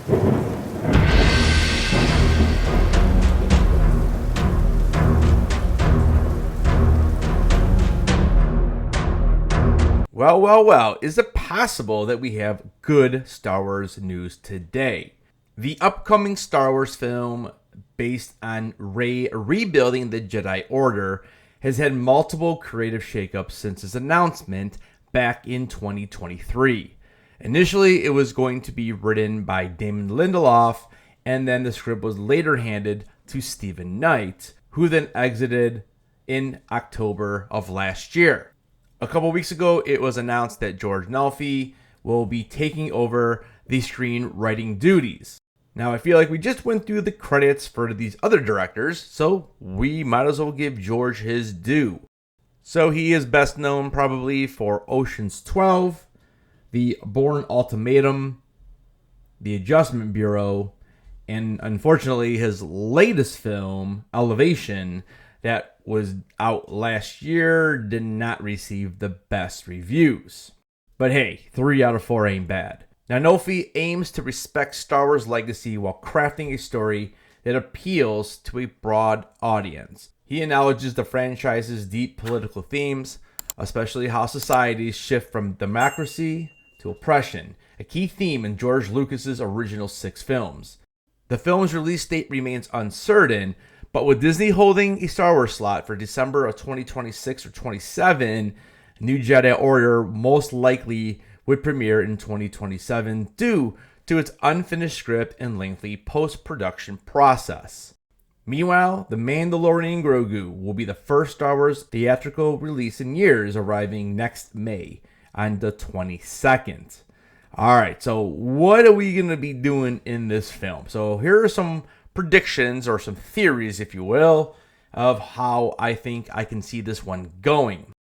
Well, is it possible that we have good Star Wars news today? The upcoming Star Wars film based on Rey rebuilding the Jedi Order has had multiple creative shakeups since its announcement back in 2023. Initially, it was going to be written by Damon Lindelof, and then the script was later handed to Stephen Knight, who then exited in October of last year. A couple weeks ago, it was announced that George Nalfi will be taking over the screenwriting duties. Now, I feel like we just went through the credits for these other directors, so we might as well give George his due. So he is best known probably for Ocean's 12, The Bourne Ultimatum, The Adjustment Bureau, and unfortunately his latest film, Elevation, that was out last year, did not receive the best reviews. But hey, 3 out of 4 ain't bad. Now, Nalfi aims to respect Star Wars legacy while crafting a story that appeals to a broad audience. He acknowledges the franchise's deep political themes, especially how societies shift from democracy to oppression, a key theme in George Lucas's original 6 films. The film's release date remains uncertain, but with Disney holding a Star Wars slot for December of 2026 or 27, New Jedi Order most likely would premiere in 2027 due to its unfinished script and lengthy post-production process. Meanwhile, The Mandalorian Grogu will be the first Star Wars theatrical release in years, arriving next May on the 22nd. Alright, so what are we going to be doing in this film? So here are some predictions, or some theories, if you will, of how I think I can see this one going.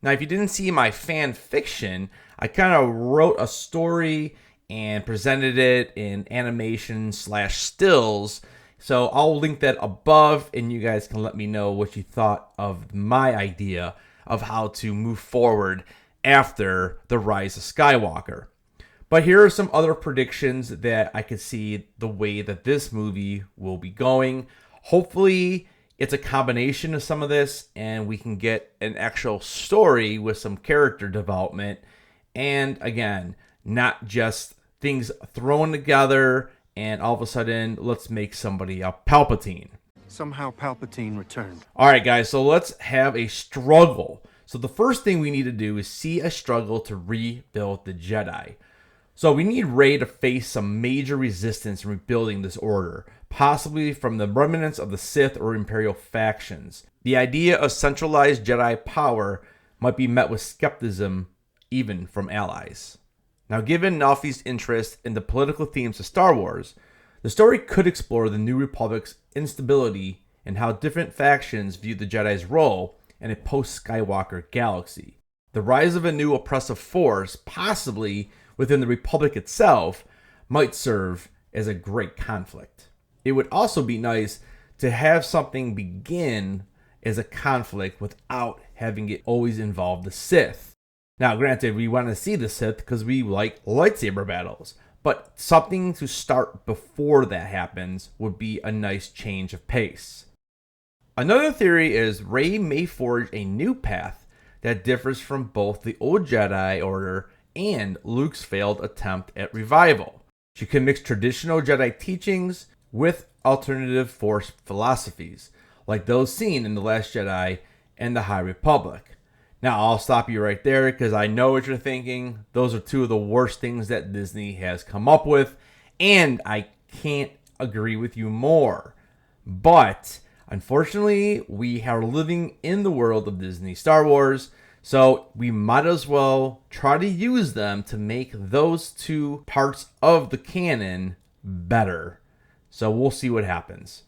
Now, if you didn't see my fan fiction, I kind of wrote a story and presented it in animation / stills. So I'll link that above, and you guys can let me know what you thought of my idea of how to move forward after The Rise of Skywalker. But here are some other predictions that I could see the way that this movie will be going. Hopefully, it's a combination of some of this, and we can get an actual story with some character development. And again, not just things thrown together and all of a sudden, let's make somebody a Palpatine. Somehow Palpatine returned. All right, guys, so let's have a struggle. So the first thing we need to do is see a struggle to rebuild the Jedi. So we need Rey to face some major resistance in rebuilding this order, possibly from the remnants of the Sith or Imperial factions. The idea of centralized Jedi power might be met with skepticism, even from allies. Now, given Nalfi's interest in the political themes of Star Wars, the story could explore the New Republic's instability and how different factions view the Jedi's role in a post-Skywalker galaxy. The rise of a new oppressive force, possibly within the Republic itself, might serve as a great conflict. It would also be nice to have something begin as a conflict without having it always involve the Sith. Now, granted, we want to see the Sith because we like lightsaber battles, but something to start before that happens would be a nice change of pace. Another theory is Rey may forge a new path that differs from both the old Jedi Order and Luke's failed attempt at revival. She can mix traditional Jedi teachings with alternative Force philosophies, like those seen in The Last Jedi and The High Republic. Now, I'll stop you right there because I know what you're thinking. Those are two of the worst things that Disney has come up with, and I can't agree with you more. But unfortunately, we are living in the world of Disney Star Wars, so we might as well try to use them to make those two parts of the canon better. So we'll see what happens.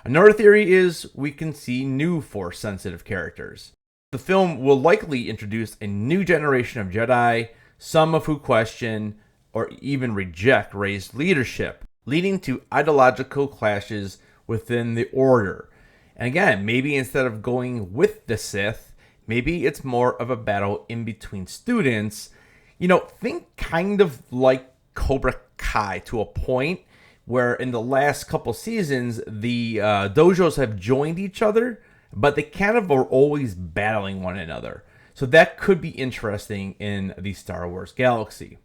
Another theory is we can see new Force-sensitive characters. The film will likely introduce a new generation of Jedi, some of who question or even reject Rey's leadership, leading to ideological clashes within the Order. And again, maybe instead of going with the Sith, maybe it's more of a battle in between students. You know, think kind of like Cobra Kai to a point. where in the last couple seasons, the dojos have joined each other, but they kind of are always battling one another. So that could be interesting in the Star Wars galaxy.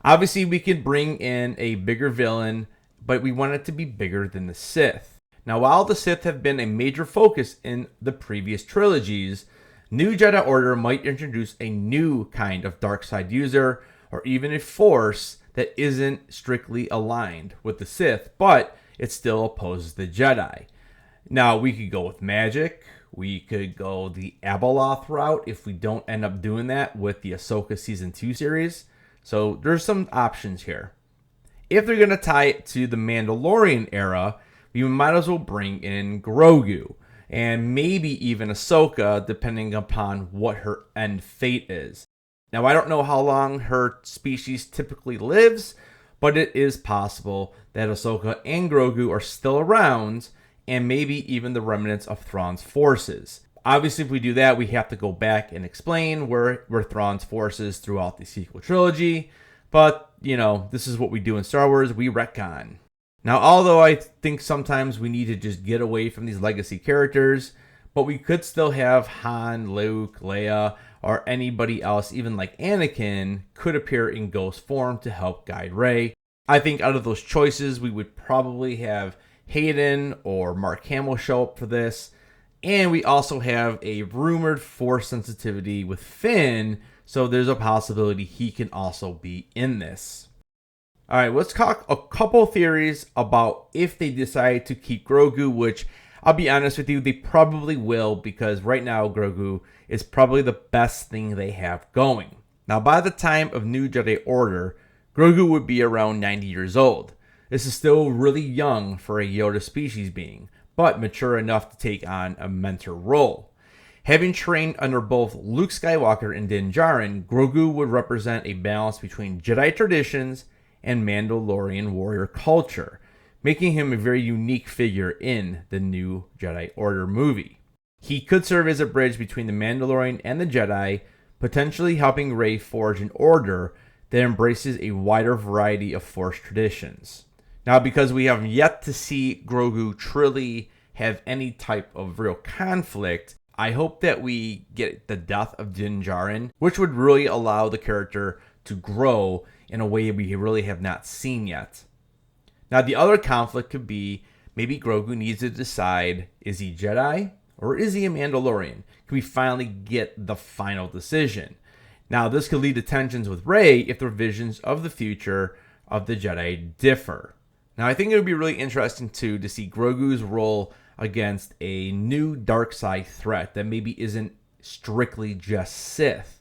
Obviously, we could bring in a bigger villain, but we want it to be bigger than the Sith. Now, while the Sith have been a major focus in the previous trilogies, New Jedi Order might introduce a new kind of dark side user, or even a force that isn't strictly aligned with the Sith, but it still opposes the Jedi. Now, we could go with magic. We could go the Abeloth route if we don't end up doing that with the Ahsoka Season 2 series. So there's some options here. If they're going to tie it to the Mandalorian era, we might as well bring in Grogu and maybe even Ahsoka, depending upon what her end fate is. Now, I don't know how long her species typically lives, but it is possible that Ahsoka and Grogu are still around, and maybe even the remnants of Thrawn's forces. Obviously, if we do that, we have to go back and explain where Thrawn's forces throughout the sequel trilogy. But, this is what we do in Star Wars. We retcon. Now, although I think sometimes we need to just get away from these legacy characters, but we could still have Han, Luke, Leia, or anybody else, even like Anakin, could appear in ghost form to help guide Rey. I think out of those choices, we would probably have Hayden or Mark Hamill show up for this. And we also have a rumored force sensitivity with Finn, so there's a possibility he can also be in this. All right, let's talk a couple theories about if they decide to keep Grogu, which I'll be honest with you, they probably will, because right now Grogu is probably the best thing they have going. Now, by the time of New Jedi Order, Grogu would be around 90 years old. This is still really young for a Yoda species being, but mature enough to take on a mentor role. Having trained under both Luke Skywalker and Din Djarin, Grogu would represent a balance between Jedi traditions and Mandalorian warrior culture, making him a very unique figure in the New Jedi Order movie. He could serve as a bridge between the Mandalorian and the Jedi, potentially helping Rey forge an order that embraces a wider variety of Force traditions. Now, because we have yet to see Grogu truly have any type of real conflict, I hope that we get the death of Din Djarin, which would really allow the character to grow in a way we really have not seen yet. Now, the other conflict could be maybe Grogu needs to decide, is he Jedi or is he a Mandalorian? Can we finally get the final decision? Now, this could lead to tensions with Rey if their visions of the future of the Jedi differ. Now, I think it would be really interesting, too, to see Grogu's role against a new dark side threat that maybe isn't strictly just Sith.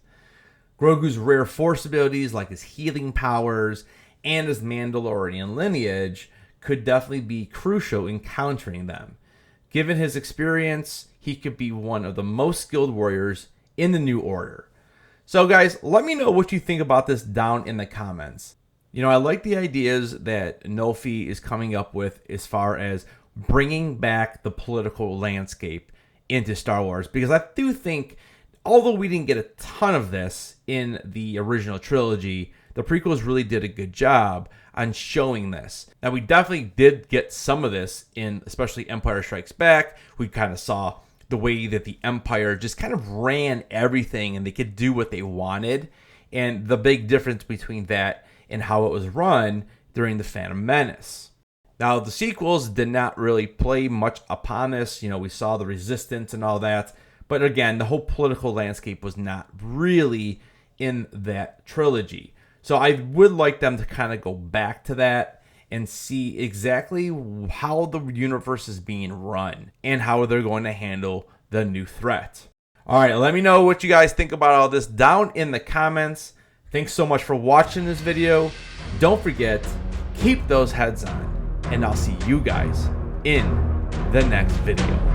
Grogu's rare Force abilities, like his healing powers and his Mandalorian lineage, could definitely be crucial in countering them. Given his experience, he could be one of the most skilled warriors in the New Order. So, guys, let me know what you think about this down in the comments. I like the ideas that Nofi is coming up with as far as bringing back the political landscape into Star Wars, because I do think, although we didn't get a ton of this in the original trilogy, the prequels really did a good job on showing this. Now, we definitely did get some of this in especially Empire Strikes Back. We kind of saw the way that the Empire just kind of ran everything and they could do what they wanted, and the big difference between that and how it was run during the Phantom Menace. Now, the sequels did not really play much upon this. We saw the Resistance and all that. But again, the whole political landscape was not really in that trilogy. So I would like them to kind of go back to that and see exactly how the universe is being run and how they're going to handle the new threat. All right, let me know what you guys think about all this down in the comments. Thanks so much for watching this video. Don't forget, keep those heads on, and I'll see you guys in the next video.